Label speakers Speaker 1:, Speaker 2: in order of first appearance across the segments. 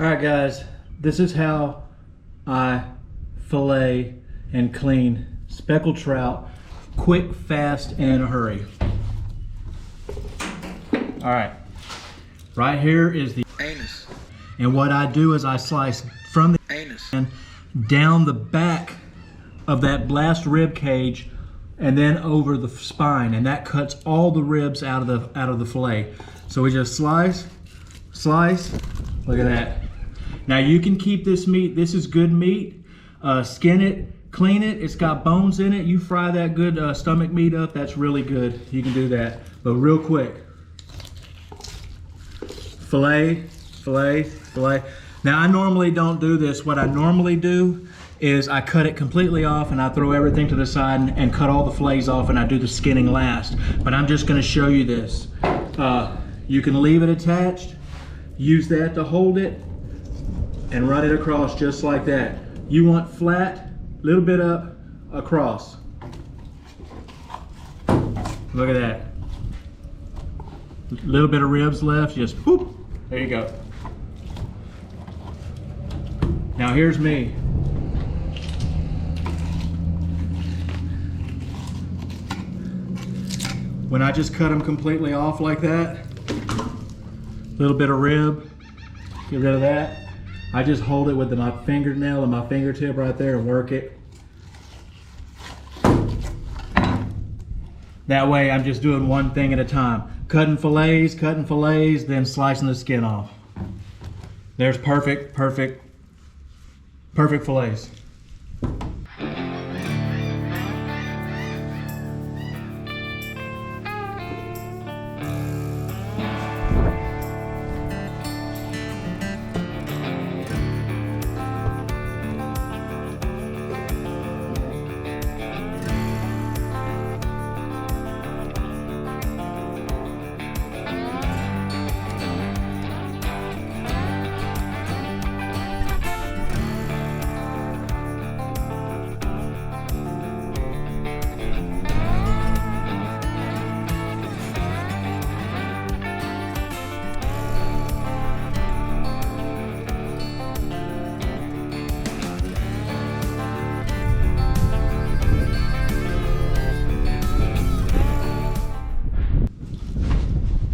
Speaker 1: All right, guys, this is how I fillet and clean speckled trout, quick, fast, and in a hurry. All right, right here is the
Speaker 2: anus.
Speaker 1: And what I do is I slice from the
Speaker 2: anus
Speaker 1: and down the back of that blast rib cage and then over the spine, and that cuts all the ribs out of the fillet. So we just slice, look at that. Now you can keep this meat, this is good meat, skin it, clean it, it's got bones in it. You fry that good stomach meat up, that's really good. You can do that, but real quick. Fillet. Now I normally don't do this. What I normally do is I cut it completely off and I throw everything to the side and cut all the fillets off, and I do the skinning last. But I'm just gonna show you this. You can leave it attached, use that to hold it, and run it across just like that. You want flat, little bit up, across. Look at that. Little bit of ribs left, just whoop, there you go. Now here's me. When I just cut them completely off like that, little bit of rib, get rid of that. I just hold it with my fingernail and my fingertip right there and work it. That way I'm just doing one thing at a time. Cutting fillets, then slicing the skin off. There's perfect fillets.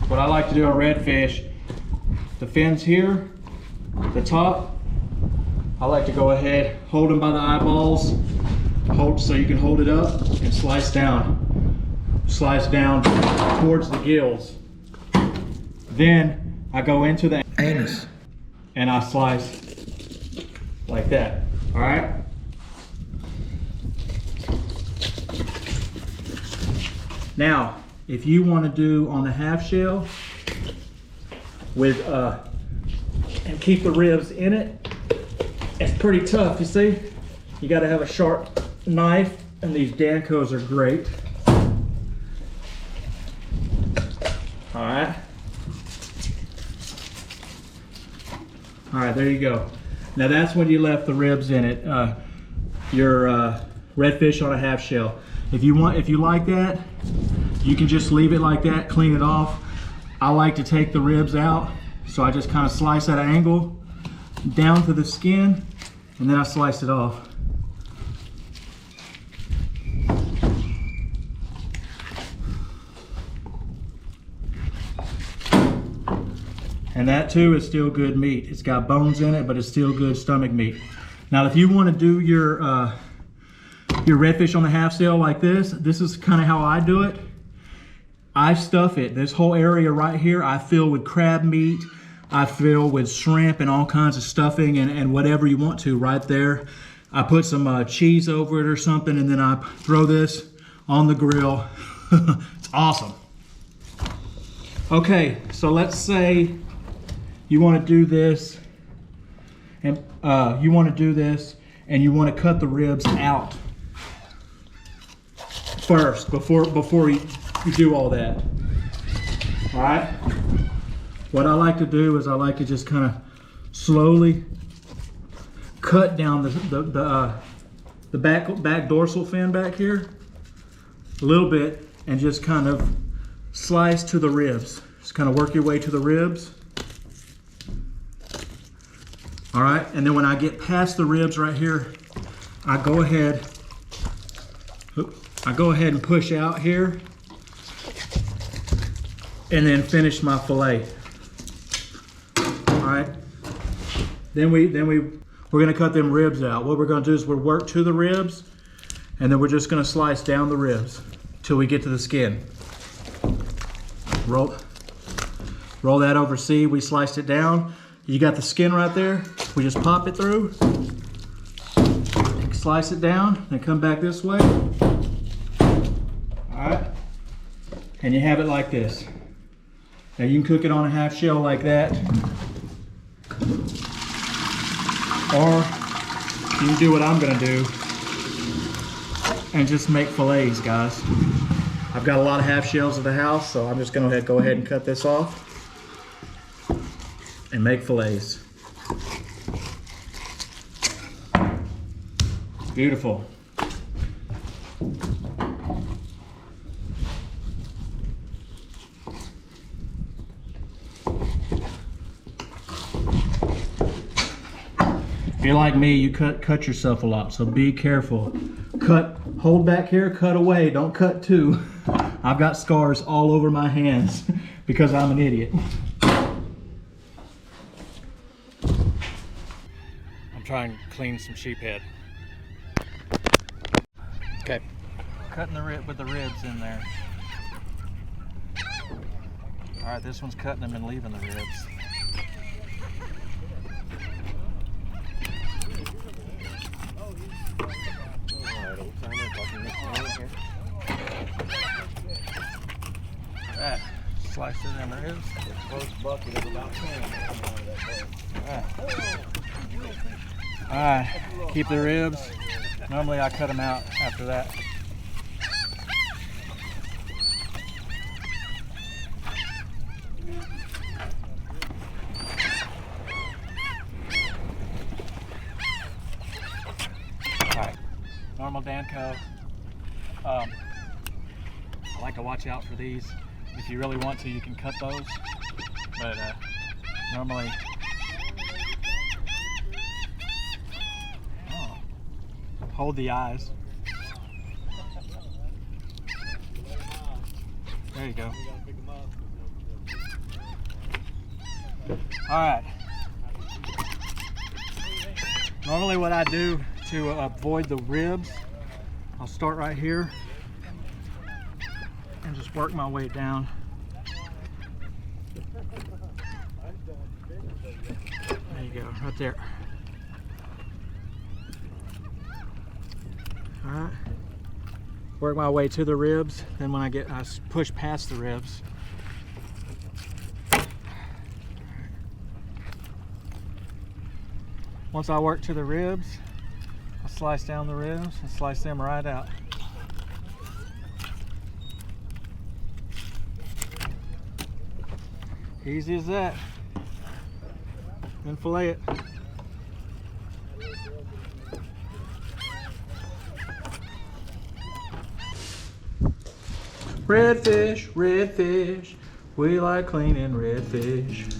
Speaker 1: What I like to do on redfish, the fins here, the top, I like to go ahead, hold them by the eyeballs, hold so you can hold it up and slice down towards the gills. Then I go into the
Speaker 2: anus
Speaker 1: and I slice like that, all right? Now, if you want to do on the half shell with and keep the ribs in it, it's pretty tough, you see? You got to have a sharp knife, and these Dancos are great. All right. All right, there you go. Now that's when you left the ribs in it. Your redfish on a half shell. If you like that, you can just leave it like that, clean it off. I like to take the ribs out, so I just kind of slice at an angle down to the skin, and then I slice it off. And that too is still good meat. It's got bones in it, but it's still good stomach meat. Now, if you want to do your redfish on the half shell like this is kind of how I do it. I stuff it. This whole area right here, I fill with crab meat. I fill with shrimp and all kinds of stuffing and whatever you want to right there. I put some cheese over it or something, and then I throw this on the grill. It's awesome. Okay, so let's say you want to do this, and you want to cut the ribs out first before you do all that. All right. What I like to do is I like to just kind of slowly cut down the back dorsal fin back here a little bit, and just kind of slice to the ribs. Just kind of work your way to the ribs. All right, and then when I get past the ribs right here, I go ahead and push out here and then finish my fillet. All right, then we're gonna cut them ribs out. What we're gonna do is we'll work to the ribs, and then we're just gonna slice down the ribs till we get to the skin. Roll that over. See, we sliced it down. You got the skin right there. We just pop it through, slice it down, then come back this way. All right, and you have it like this. Now you can cook it on a half shell like that, or you can do what I'm gonna do and just make fillets, guys. I've got a lot of half shells at the house, so I'm just gonna go ahead and cut this off and make fillets. Beautiful. If you're like me, you cut yourself a lot, so be careful. Hold back here, cut away, don't cut too. I've got scars all over my hands because I'm an idiot. I'm trying to clean some sheephead. Okay. Cutting the rib with the ribs in there. All right, this one's cutting them and leaving the ribs. Alright, slice it in the ribs. The first bucket is about 10. Alright, keep the ribs. Normally I cut them out after that. Alright, normal Danco. I like to watch out for these. If you really want to, you can cut those, but normally, hold the eyes. There you go. All right. Normally what I do to avoid the ribs, I'll start right here and just work my way down. There you go, right there. All right. Work my way to the ribs. Then when I push past the ribs. Once I work to the ribs, I'll slice down the ribs and slice them right out. Easy as that. Then fillet it. Redfish, redfish, we like cleaning redfish.